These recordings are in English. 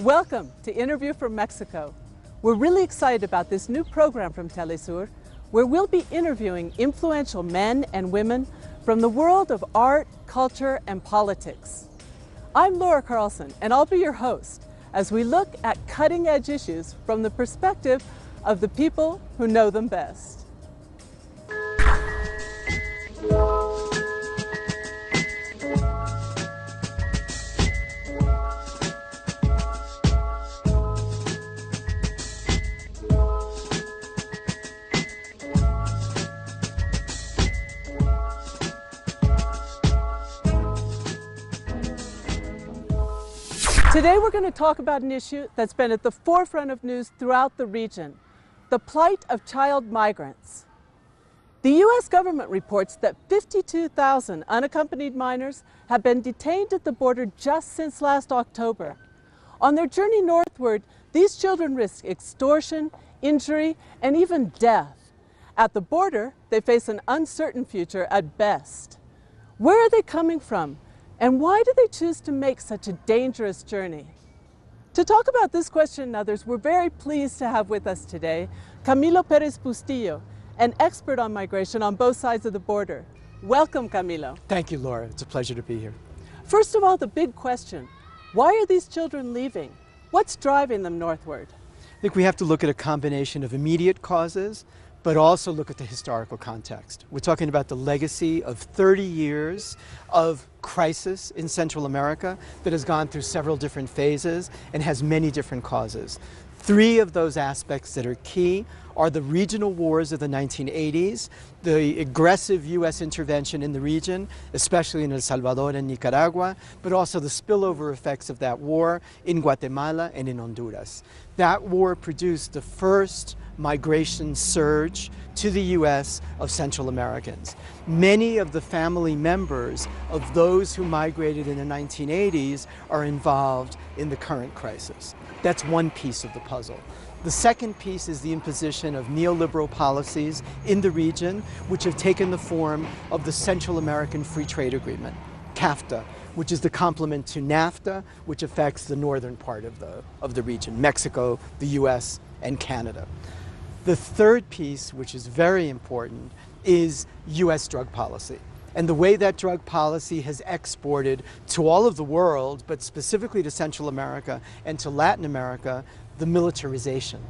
Welcome to Interview from Mexico. We're really excited about this new program from Telesur, where we'll be interviewing influential men and women from the world of art, culture, and politics. I'm Laura Carlson, and I'll be your host as we look at cutting-edge issues from the perspective of the people who know them best. Today we're going to talk about an issue that's been at the forefront of news throughout the region, the plight of child migrants. The U.S. government reports that 52,000 unaccompanied minors have been detained at the border just since last October. On their journey northward, these children risk extortion, injury, and even death. At the border, they face an uncertain future at best. Where are they coming from? And why do they choose to make such a dangerous journey? To talk about this question and others, we're very pleased to have with us today Camilo Pérez-Bustillo, an expert on migration on both sides of the border. Welcome, Camilo. Thank you, Laura. It's a pleasure to be here. First of all, the big question, why are these children leaving? What's driving them northward? I think we have to look at a combination of immediate causes, but also look at the historical context. We're talking about the legacy of 30 years of crisis in Central America that has gone through several different phases and has many different causes. Three of those aspects that are key are the regional wars of the 1980s, the aggressive U.S. intervention in the region, especially in El Salvador and Nicaragua, but also the spillover effects of that war in Guatemala and in Honduras. That war produced the first migration surge to the U.S. of Central Americans. Many of the family members of those who migrated in the 1980s are involved in the current crisis. That's one piece of the puzzle. The second piece is the imposition of neoliberal policies in the region, which have taken the form of the Central American Free Trade Agreement, CAFTA, which is the complement to NAFTA, which affects the northern part of the region, Mexico, the US, and Canada. The third piece, which is very important, is US drug policy. And the way that drug policy has exported to all of the world, but specifically to Central America and to Latin America, the militarization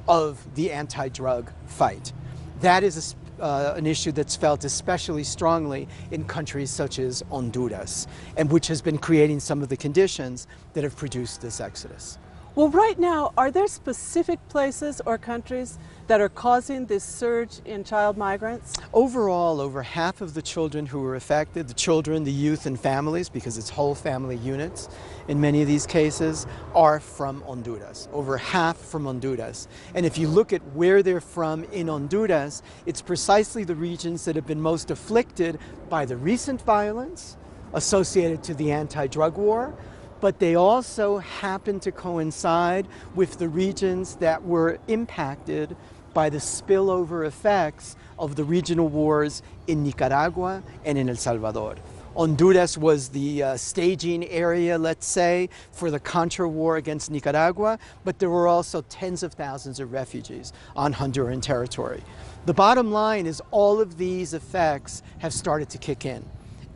of the anti-drug fight. That is an issue that's felt especially strongly in countries such as Honduras, and which has been creating some of the conditions that have produced this exodus. Well, right now, are there specific places or countries that are causing this surge in child migrants? Overall, over half of the children who were affected, the children, the youth, and families, because it's whole family units in many of these cases, are from Honduras. Over half from Honduras. And if you look at where they're from in Honduras, it's precisely the regions that have been most afflicted by the recent violence associated to the anti-drug war, but they also happen to coincide with the regions that were impacted by the spillover effects of the regional wars in Nicaragua and in El Salvador. Honduras was the staging area, let's say, for the Contra War against Nicaragua, but there were also tens of thousands of refugees on Honduran territory. The bottom line is all of these effects have started to kick in,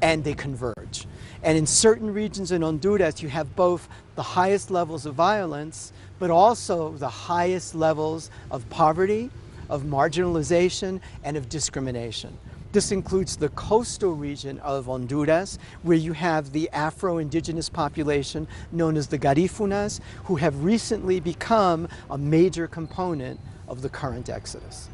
and they converge. And in certain regions in Honduras, you have both the highest levels of violence, but also the highest levels of poverty, of marginalization, and of discrimination. This includes the coastal region of Honduras, where you have the Afro-Indigenous population known as the Garífunas, who have recently become a major component of the current exodus.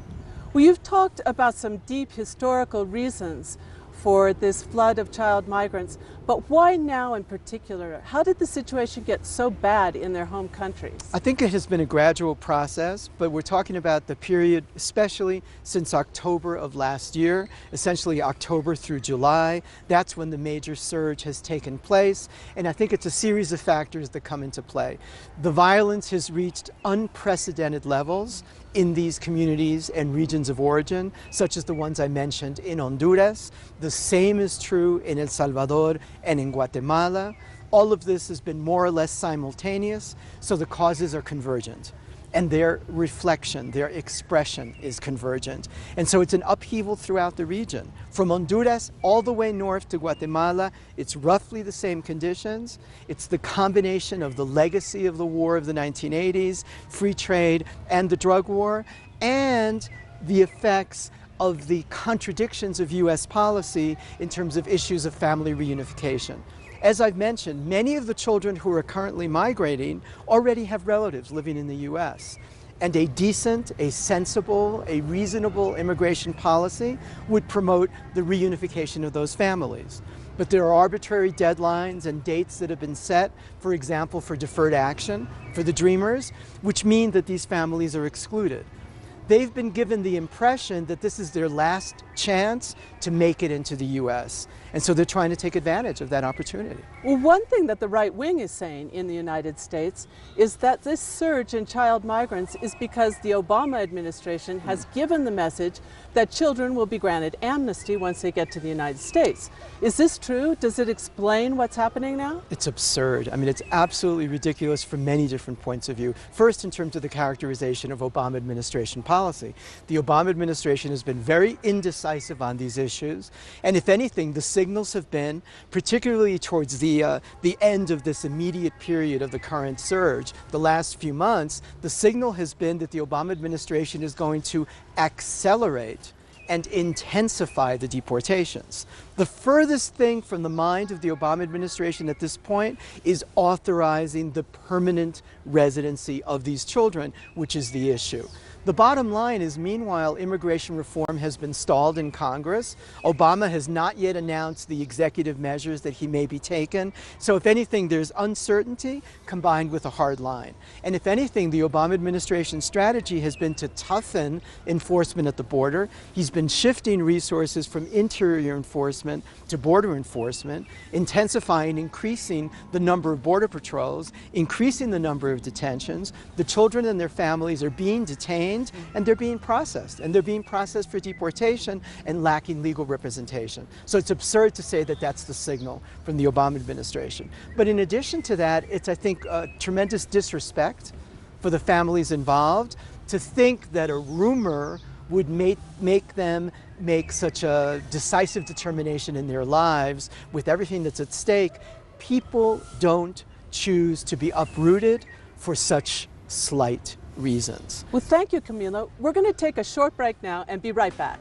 Well, you've talked about some deep historical reasons for this flood of child migrants, but why now in particular? How did the situation get so bad in their home countries? I think it has been a gradual process, but we're talking about the period, especially since October of last year, essentially October through July. That's when the major surge has taken place, and I think it's a series of factors that come into play. The violence has reached unprecedented levels in these communities and regions of origin, such as the ones I mentioned in Honduras. The same is true in El Salvador and in Guatemala. All of this has been more or less simultaneous, so the causes are convergent. And their reflection, their expression is convergent. And so it's an upheaval throughout the region. From Honduras all the way north to Guatemala, it's roughly the same conditions. It's the combination of the legacy of the war of the 1980s, free trade, and the drug war, and the effects of the contradictions of US policy in terms of issues of family reunification. As I've mentioned, many of the children who are currently migrating already have relatives living in the US. And a decent, a sensible, a reasonable immigration policy would promote the reunification of those families. But there are arbitrary deadlines and dates that have been set, for example, for deferred action, for the Dreamers, which mean that these families are excluded. They've been given the impression that this is their last chance to make it into the US. And so they're trying to take advantage of that opportunity. Well, one thing that the right wing is saying in the United States is that this surge in child migrants is because the Obama administration has given the message that children will be granted amnesty once they get to the United States. Is this true? Does it explain what's happening now? It's absurd. I mean, it's absolutely ridiculous from many different points of view. First, in terms of the characterization of Obama administration policy. The Obama administration has been very indecisive on these issues. And if anything, the signals have been, particularly towards the end of this immediate period of the current surge, the last few months, the signal has been that the Obama administration is going to accelerate and intensify the deportations. The furthest thing from the mind of the Obama administration at this point is authorizing the permanent residency of these children, which is the issue. The bottom line is, meanwhile, immigration reform has been stalled in Congress. Obama has not yet announced the executive measures that he may be taken. So if anything, there's uncertainty combined with a hard line. And if anything, the Obama administration's strategy has been to toughen enforcement at the border. He's been shifting resources from interior enforcement to border enforcement, intensifying, increasing the number of border patrols, increasing the number of detentions. The children and their families are being detained and they're being processed. And they're being processed for deportation and lacking legal representation. So it's absurd to say that that's the signal from the Obama administration. But in addition to that, it's, I think, tremendous disrespect for the families involved to think that a rumor would make them make such a decisive determination in their lives with everything that's at stake. People don't choose to be uprooted for such slight reasons. Well, thank you, Camilo. We're going to take a short break now and be right back.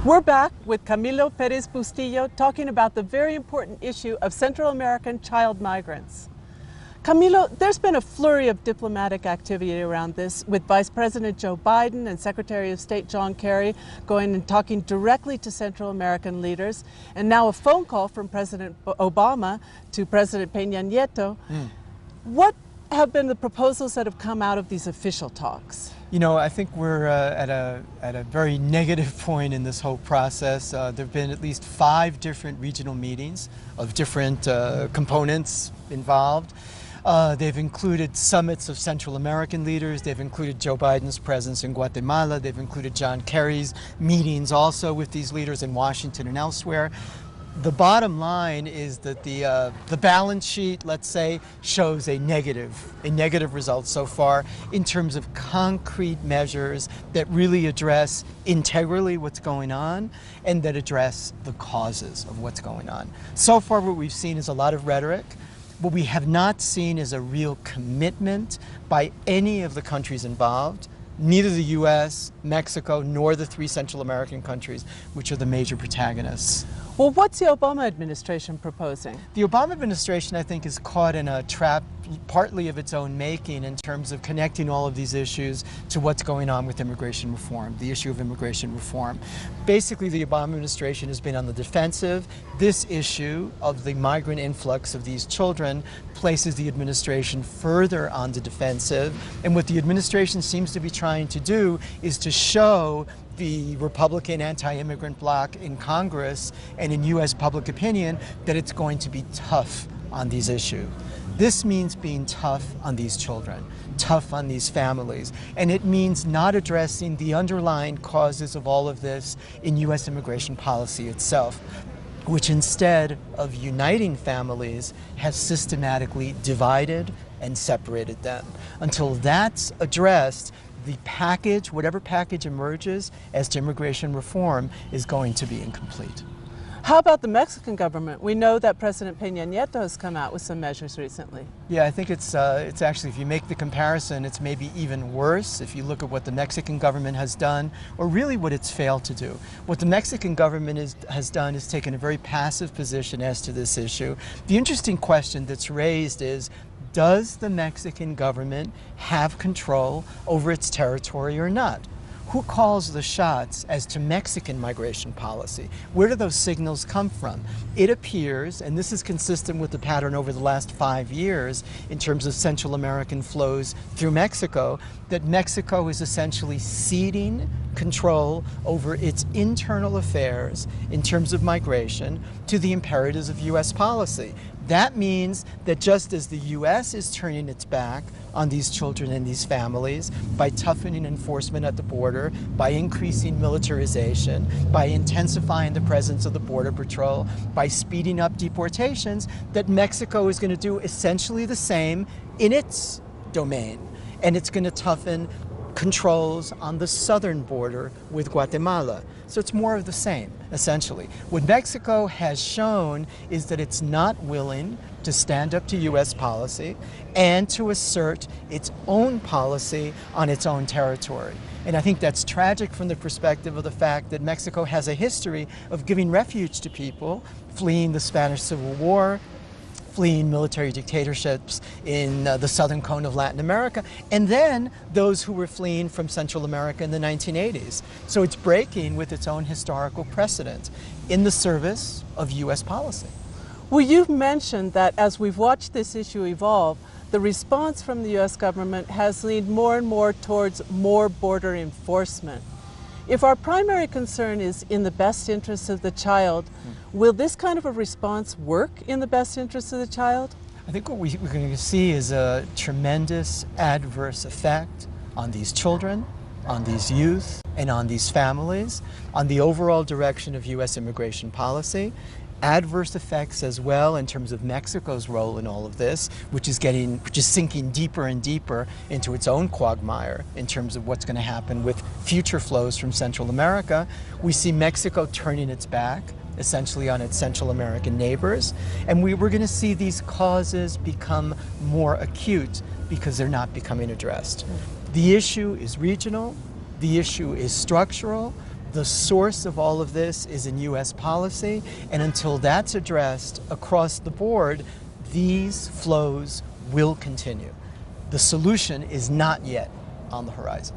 We're back with Camilo Pérez-Bustillo talking about the very important issue of Central American child migrants. Camilo, there's been a flurry of diplomatic activity around this, with Vice President Joe Biden and Secretary of State John Kerry going and talking directly to Central American leaders, and now a phone call from President Obama to President Peña Nieto. What have been the proposals that have come out of these official talks? You know, I think we're at a very negative point in this whole process. There have been at least 5 different regional meetings of different components involved. They've included summits of Central American leaders. They've included Joe Biden's presence in Guatemala. They've included John Kerry's meetings also with these leaders in Washington and elsewhere. The bottom line is that the balance sheet, let's say, shows a negative result so far in terms of concrete measures that really address integrally what's going on and that address the causes of what's going on. So far what we've seen is a lot of rhetoric. What we have not seen is a real commitment by any of the countries involved, neither the US, Mexico, nor the 3 Central American countries, which are the major protagonists. Well, what's the Obama administration proposing? The Obama administration, I think, is caught in a trap partly of its own making in terms of connecting all of these issues to what's going on with immigration reform, the issue of immigration reform. Basically, the Obama administration has been on the defensive. This issue of the migrant influx of these children places the administration further on the defensive. And what the administration seems to be trying to do is to show the Republican anti-immigrant bloc in Congress and in U.S. public opinion that it's going to be tough on these issues. This means being tough on these children, tough on these families, and it means not addressing the underlying causes of all of this in U.S. immigration policy itself, which instead of uniting families has systematically divided and separated them. Until that's addressed, the package, whatever package emerges as to immigration reform, is going to be incomplete. How about the Mexican government? We know that President Peña Nieto has come out with some measures recently. Yeah, I think it's actually, if you make the comparison, it's maybe even worse if you look at what the Mexican government has done, or really what it's failed to do. What the Mexican government has done is taken a very passive position as to this issue. The interesting question that's raised is, does the Mexican government have control over its territory or not? Who calls the shots as to Mexican migration policy? Where do those signals come from? It appears, and this is consistent with the pattern over the last 5 years in terms of Central American flows through Mexico, that Mexico is essentially ceding control over its internal affairs in terms of migration to the imperatives of U.S. policy. That means that just as the U.S. is turning its back on these children and these families by toughening enforcement at the border, by increasing militarization, by intensifying the presence of the Border Patrol, by speeding up deportations, that Mexico is going to do essentially the same in its domain. And it's going to toughen controls on the southern border with Guatemala. So it's more of the same, essentially. What Mexico has shown is that it's not willing to stand up to U.S. policy and to assert its own policy on its own territory. And I think that's tragic from the perspective of the fact that Mexico has a history of giving refuge to people fleeing the Spanish Civil War, fleeing military dictatorships in the southern cone of Latin America, and then those who were fleeing from Central America in the 1980s. So it's breaking with its own historical precedent in the service of U.S. policy. Well, you've mentioned that as we've watched this issue evolve, the response from the U.S. government has leaned more and more towards more border enforcement. If our primary concern is in the best interests of the child, will this kind of a response work in the best interests of the child? I think what we're going to see is a tremendous adverse effect on these children, on these youth, and on these families, on the overall direction of U.S. immigration policy. Adverse effects as well in terms of Mexico's role in all of this, which is sinking deeper and deeper into its own quagmire in terms of what's going to happen with future flows from Central America. We see Mexico turning its back essentially on its Central American neighbors, and we're going to see these causes become more acute because they're not becoming addressed. The issue is regional, the issue is structural. The source of all of this is in U.S. policy, and until that's addressed across the board, these flows will continue. The solution is not yet on the horizon.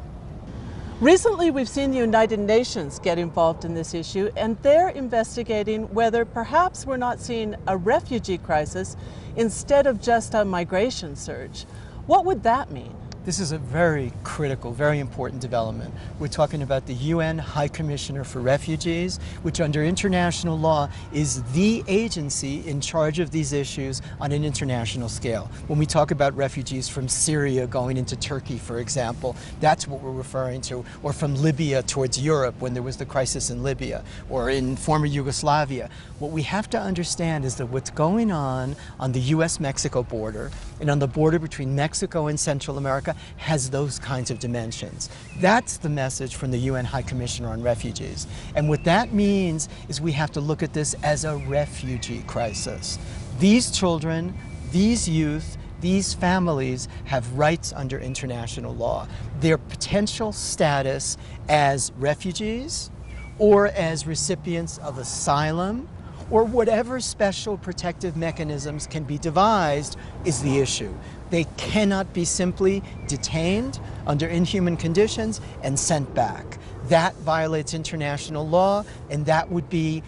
Recently, we've seen the United Nations get involved in this issue, and they're investigating whether perhaps we're not seeing a refugee crisis instead of just a migration surge. What would that mean? This is a very critical, very important development. We're talking about the UN High Commissioner for Refugees, which under international law is the agency in charge of these issues on an international scale. When we talk about refugees from Syria going into Turkey, for example, that's what we're referring to, or from Libya towards Europe when there was the crisis in Libya, or in former Yugoslavia. What we have to understand is that what's going on the US-Mexico border and on the border between Mexico and Central America has those kinds of dimensions. That's the message from the UN High Commissioner on Refugees. And what that means is we have to look at this as a refugee crisis. These children, these youth, these families have rights under international law. Their potential status as refugees or as recipients of asylum or whatever special protective mechanisms can be devised is the issue. They cannot be simply detained under inhuman conditions and sent back. That violates international law, and that would be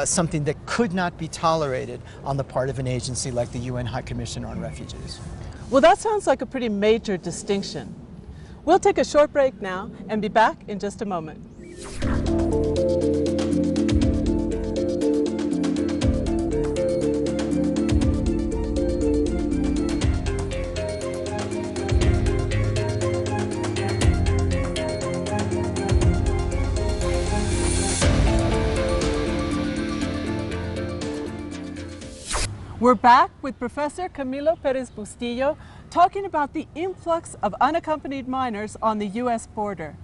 something that could not be tolerated on the part of an agency like the UN High Commissioner on Refugees. Well, that sounds like a pretty major distinction. We'll take a short break now and be back in just a moment. We're back with Professor Camilo Pérez-Bustillo talking about the influx of unaccompanied minors on the U.S. border.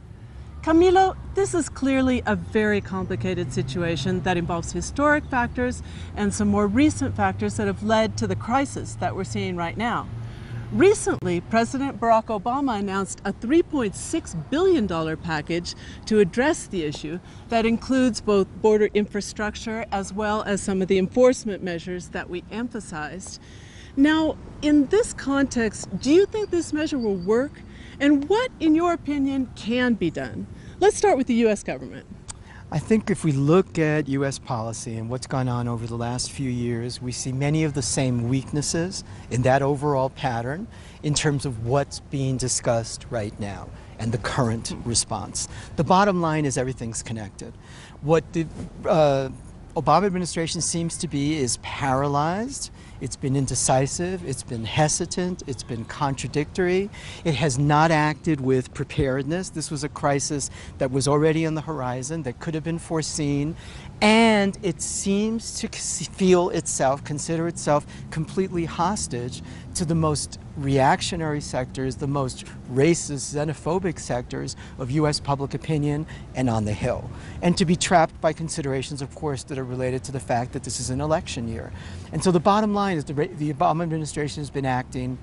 Camilo, this is clearly a very complicated situation that involves historic factors and some more recent factors that have led to the crisis that we're seeing right now. Recently, President Barack Obama announced a $3.6 billion package to address the issue that includes both border infrastructure as well as some of the enforcement measures that we emphasized. Now, in this context, do you think this measure will work? And what, in your opinion, can be done? Let's start with the U.S. government. I think if we look at U.S. policy and what's gone on over the last few years, we see many of the same weaknesses in that overall pattern in terms of what's being discussed right now and the current response. The bottom line is everything's connected. What the Obama administration seems to be is paralyzed. It's been indecisive, it's been hesitant, it's been contradictory. It has not acted with preparedness. This was a crisis that was already on the horizon, that could have been foreseen, and it seems to consider itself completely hostage to the most reactionary sectors, the most racist, xenophobic sectors of U.S. public opinion and on the Hill. And to be trapped by considerations, of course, that are related to the fact that this is an election year. And so the bottom line is the Obama administration has been acting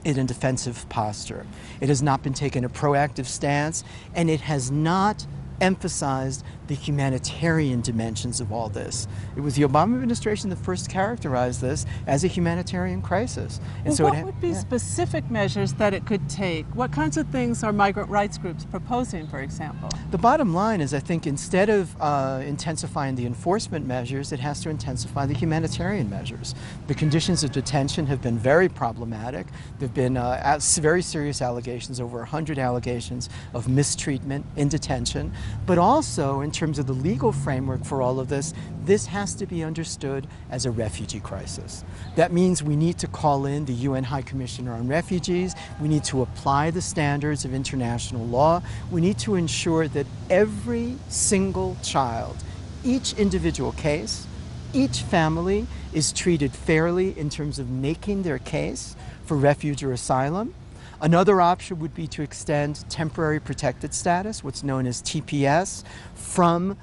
in a defensive posture. It has not been taking a proactive stance, and it has not emphasized the humanitarian dimensions of all this. It was the Obama administration that first characterized this as a humanitarian crisis. And so what would be specific measures that it could take? What kinds of things are migrant rights groups proposing, for example? The bottom line is, I think, instead of intensifying the enforcement measures, it has to intensify the humanitarian measures. The conditions of detention have been very problematic. There have been very serious allegations, over 100 allegations of mistreatment in detention. But also, in terms of the legal framework for all of this, this has to be understood as a refugee crisis. That means we need to call in the UN High Commissioner on Refugees. We need to apply the standards of international law. We need to ensure that every single child, each individual case, each family is treated fairly in terms of making their case for refuge or asylum. Another option would be to extend temporary protected status, what's known as TPS, from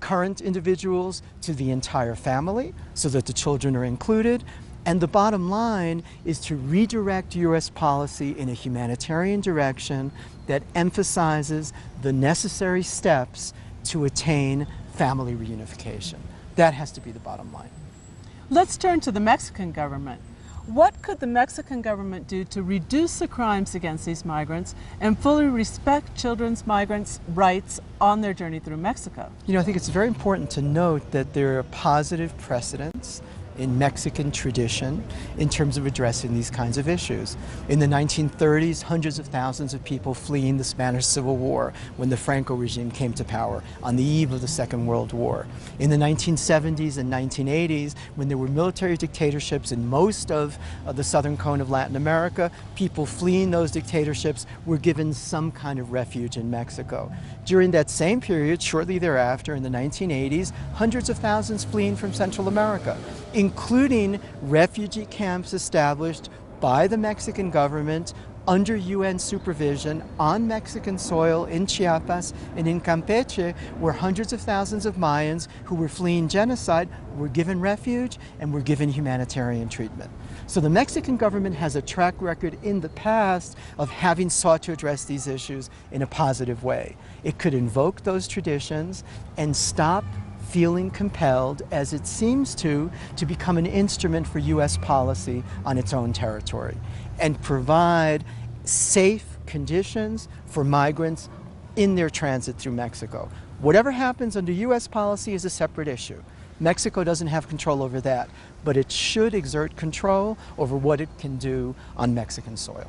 current individuals to the entire family so that the children are included. And the bottom line is to redirect U.S. policy in a humanitarian direction that emphasizes the necessary steps to attain family reunification. That has to be the bottom line. Let's turn to the Mexican government. What could the Mexican government do to reduce the crimes against these migrants and fully respect children's migrants' rights on their journey through Mexico? You know, I think it's very important to note that there are positive precedents in Mexican tradition in terms of addressing these kinds of issues. In the 1930s, hundreds of thousands of people fleeing the Spanish Civil War when the Franco regime came to power on the eve of the Second World War. In the 1970s and 1980s, when there were military dictatorships in most of the southern cone of Latin America, people fleeing those dictatorships were given some kind of refuge in Mexico. During that same period, shortly thereafter, in the 1980s, hundreds of thousands fleeing from Central America, including refugee camps established by the Mexican government under UN supervision on Mexican soil in Chiapas and in Campeche, where hundreds of thousands of Mayans who were fleeing genocide were given refuge and were given humanitarian treatment. So the Mexican government has a track record in the past of having sought to address these issues in a positive way. It could invoke those traditions and stop feeling compelled, as it seems to become an instrument for U.S. policy on its own territory and provide safe conditions for migrants in their transit through Mexico. Whatever happens under U.S. policy is a separate issue. Mexico doesn't have control over that, but it should exert control over what it can do on Mexican soil.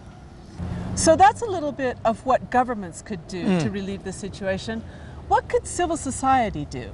So that's a little bit of what governments could do to relieve the situation. What could civil society do?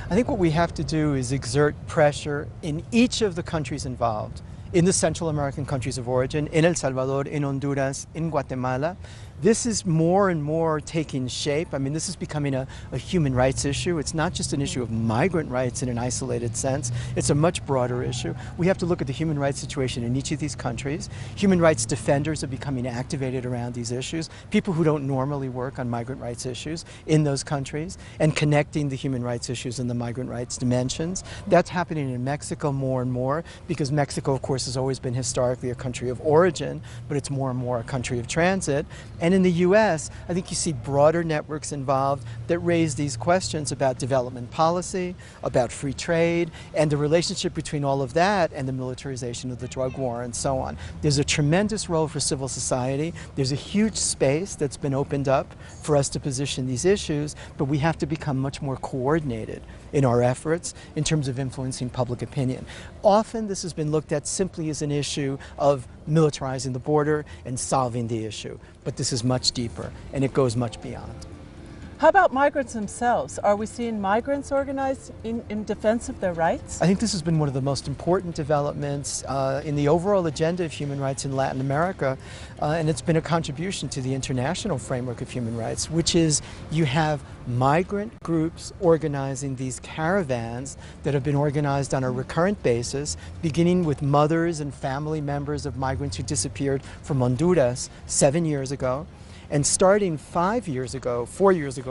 I think what we have to do is exert pressure in each of the countries involved, in the Central American countries of origin, in El Salvador, in Honduras, in Guatemala. This is more and more taking shape. I mean, this is becoming a human rights issue. It's not just an issue of migrant rights in an isolated sense. It's a much broader issue. We have to look at the human rights situation in each of these countries. Human rights defenders are becoming activated around these issues, people who don't normally work on migrant rights issues in those countries, and connecting the human rights issues and the migrant rights dimensions. That's happening in Mexico more and more, because Mexico, of course, has always been historically a country of origin, but it's more and more a country of transit. And in the U.S., I think you see broader networks involved that raise these questions about development policy, about free trade, and the relationship between all of that and the militarization of the drug war and so on. There's a tremendous role for civil society. There's a huge space that's been opened up for us to position these issues, but we have to become much more coordinated in our efforts in terms of influencing public opinion. Often this has been looked at simply as an issue of militarizing the border and solving the issue, but this is much deeper and it goes much beyond. How about migrants themselves? Are we seeing migrants organized in defense of their rights? I think this has been one of the most important developments in the overall agenda of human rights in Latin America, and it's been a contribution to the international framework of human rights, which is you have migrant groups organizing these caravans that have been organized on a recurrent basis, beginning with mothers and family members of migrants who disappeared from Honduras 7 years ago. And starting 4 years ago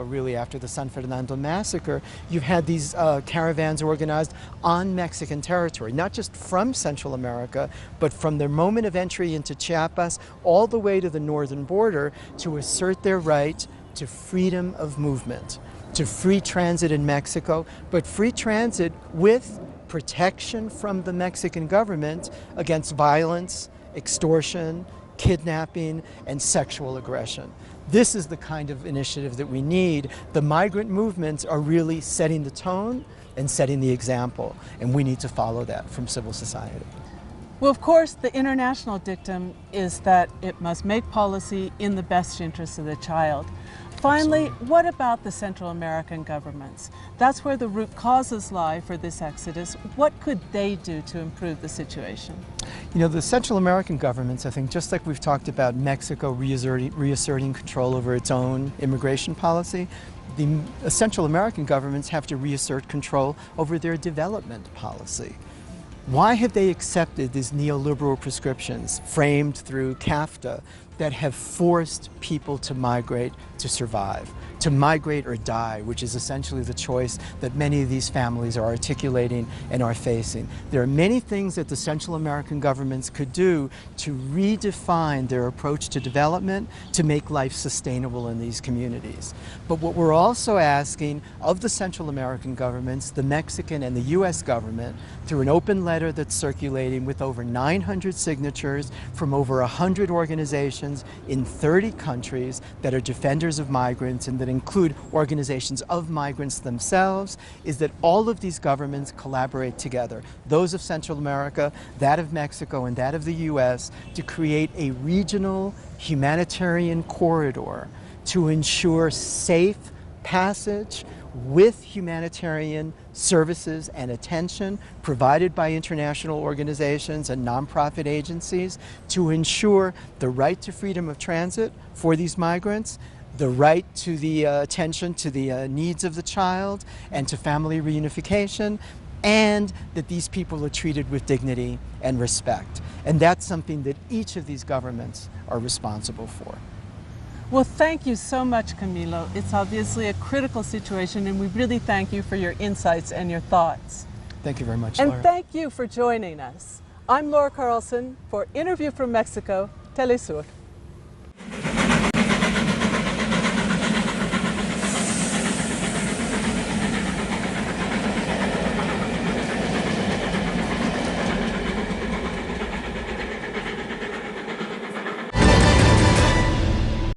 really, after the San Fernando massacre, you've had these caravans organized on Mexican territory, not just from Central America, but from their moment of entry into Chiapas all the way to the northern border to assert their right to freedom of movement, to free transit in Mexico, but free transit with protection from the Mexican government against violence, extortion, kidnapping, and sexual aggression. This is the kind of initiative that we need. The migrant movements are really setting the tone and setting the example, and we need to follow that from civil society. Well, of course, the international dictum is that it must make policy in the best interest of the child. Finally, what about the Central American governments? That's where the root causes lie for this exodus. What could they do to improve the situation? You know, the Central American governments, I think, just like we've talked about Mexico reasserting control over its own immigration policy, the Central American governments have to reassert control over their development policy. Why have they accepted these neoliberal prescriptions framed through CAFTA that have forced people to migrate to survive, to migrate or die, which is essentially the choice that many of these families are articulating and are facing? There are many things that the Central American governments could do to redefine their approach to development to make life sustainable in these communities. But what we're also asking of the Central American governments, the Mexican and the U.S. government, through an open letter that's circulating with over 900 signatures from over 100 organizations in 30 countries that are defenders of migrants and that include organizations of migrants themselves, is that all of these governments collaborate together, those of Central America, that of Mexico, and that of the U.S., to create a regional humanitarian corridor to ensure safe passage with humanitarian services and attention provided by international organizations and nonprofit agencies to ensure the right to freedom of transit for these migrants, the right to the attention to the needs of the child and to family reunification, and that these people are treated with dignity and respect. And that's something that each of these governments are responsible for. Well, thank you so much, Camilo. It's obviously a critical situation, and we really thank you for your insights and your thoughts. Thank you very much, Laura. And thank you for joining us. I'm Laura Carlson for Interview from Mexico, Telesur.